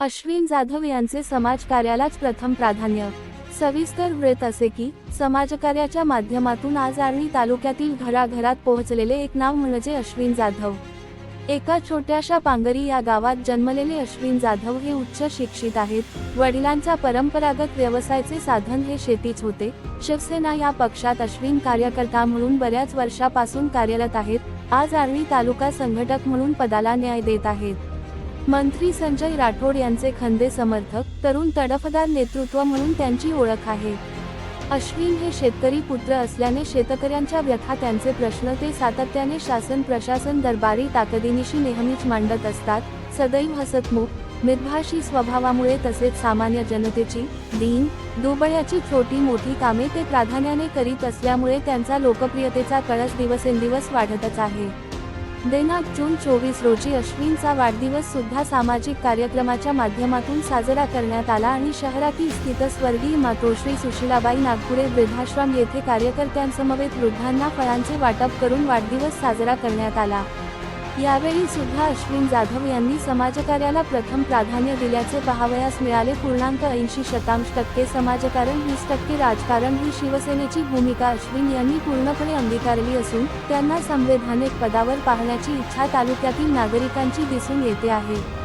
अश्विन जाधव यांचे समाजकार्यालाच प्रथम प्राधान्य। सविस्तर वृत्त असे की समाजकार्याच्या माध्यमातून आज आर्णी तालुक्यातील घराघरात पोहोचलेले एक नाव म्हणजे अश्विन जाधव। एका छोट्याशा पांगरी या गावात जन्मलेले अश्विन जाधव हे उच्च शिक्षित आहेत। वडिलांच्या परंपरागत व्यवसायाचे साधन हे शेतीच होते। शिवसेना या पक्षात अश्विन कार्यकर्ता म्हणून बऱ्याच वर्षापासून कार्यरत आहेत। आज आर्णी तालुका संघटक म्हणून पदाला न्याय देत आहेत। मंत्री संजय राठोड यांचे खंदे समर्थक, तरुण तडफदार नेतृत्व म्हणून त्यांची ओळख आहे। अश्विन हे शेतकरी पुत्र असल्याने शेतकऱ्यांच्या व्यथा, त्यांचे प्रश्न ते सातत्याने शासन प्रशासन दरबारी ताकदीनिशी नेहमीच मांडत असतात। सदैव हसतमुख मितभाषी स्वभावामुळे तसेच सामान्य जनतेची दीन दुबळ्याची छोटी मोठी कामे ते प्राधान्याने करीत असल्यामुळे त्यांचा लोकप्रियतेचा कळस दिवसेंदिवस वाढतच आहे। दिनांक जून 24 रोजी अश्विनचा वाढदिवस सुद्धा सामाजिक कार्यक्रमाच्या माध्यमातून साजरा करण्यात आला आणि शहरातील स्थित स्वर्गीय मातोश्री सुशीलाबाई नागपुरे वृद्धाश्रम येथे कार्यकर्त्यांसमवेत वृद्धांना फळांचे वाटप करून वाढदिवस साजरा करण्यात आला। यावेळी सुद्धा अश्विन जाधव यांनी समाजकार्याला प्रथम प्राधान्य दिल्याचे पाहावयास मिळाले। 80% समाजकारण 20% राजकारण ही शिवसेनेची भूमिका अश्विन यांनी पूर्णपणे अंगीकारली असून त्यांना संवैधानिक पदावर पाहण्याची इच्छा तालुक्यातील नागरिकांची दिसून येते आहे।